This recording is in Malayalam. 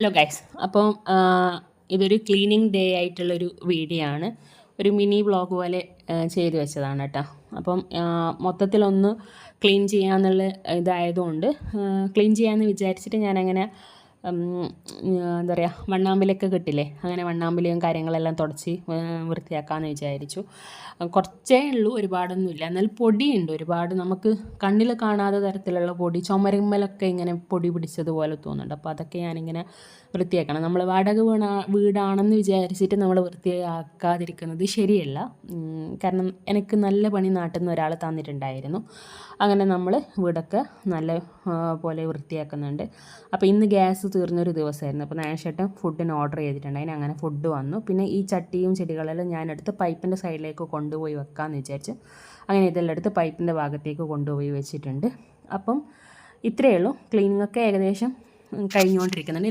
ഹലോ ഗൈസ്, അപ്പം ഇതൊരു ക്ലീനിങ് ഡേ ആയിട്ടുള്ളൊരു വീഡിയോ ആണ്. ഒരു മിനി വ്ളോഗ് പോലെ ചെയ്തു വെച്ചതാണ് കേട്ടോ. അപ്പം മൊത്തത്തിലൊന്ന് ക്ലീൻ ചെയ്യാന്നുള്ള ഇതായതുകൊണ്ട് ക്ലീൻ ചെയ്യാമെന്ന് വിചാരിച്ചിട്ട് ഞാനങ്ങനെ എന്താ പറയുക, വണ്ണാമ്പിലൊക്കെ കിട്ടില്ലേ, അങ്ങനെ വണ്ണാമ്പിലയും കാര്യങ്ങളെല്ലാം തുടച്ച് വൃത്തിയാക്കാമെന്ന് വിചാരിച്ചു. കുറച്ചേ ഉള്ളൂ, ഒരുപാടൊന്നുമില്ല. എന്നാൽ പൊടിയുണ്ട് ഒരുപാട്, നമുക്ക് കണ്ണിൽ കാണാത്ത തരത്തിലുള്ള പൊടി, ചുമരുമ്മലൊക്കെ ഇങ്ങനെ പൊടി പിടിച്ചതുപോലെ തോന്നുന്നുണ്ട്. അപ്പോൾ അതൊക്കെ ഞാനിങ്ങനെ വൃത്തിയാക്കണം. നമ്മൾ വാടക വീടാണെന്ന് വിചാരിച്ചിട്ട് നമ്മൾ വൃത്തിയാക്കാതിരിക്കുന്നത് ശരിയല്ല. കാരണം എനിക്ക് നല്ല പണി നാട്ടിൽ നിന്ന് ഒരാൾ തന്നിട്ടുണ്ടായിരുന്നു. അങ്ങനെ നമ്മൾ വീടൊക്കെ നല്ല പോലെ വൃത്തിയാക്കുന്നുണ്ട്. അപ്പോൾ ഇന്ന് ഗ്യാസ് തീർന്നൊരു ദിവസമായിരുന്നു. അപ്പോൾ നാശേട്ടൻ ഫുഡിന് ഓർഡർ ചെയ്തിട്ടുണ്ടായിരുന്നു. അങ്ങനെ ഫുഡ് വന്നു. പിന്നെ ഈ ചട്ടിയും ചെടികളെല്ലാം ഞാനെടുത്ത് പൈപ്പിൻ്റെ സൈഡിലേക്ക് കൊണ്ടുപോയി വെക്കാമെന്ന് വിചാരിച്ചു. അങ്ങനെ ഇതെല്ലാം എടുത്ത് പൈപ്പിൻ്റെ ഭാഗത്തേക്ക് കൊണ്ടുപോയി വെച്ചിട്ടുണ്ട്. അപ്പം ഇത്രയേ ഉള്ളൂ. ക്ലീനിങ്ങൊക്കെ ഏകദേശം കഴിഞ്ഞുകൊണ്ടിരിക്കുന്നുണ്ട്.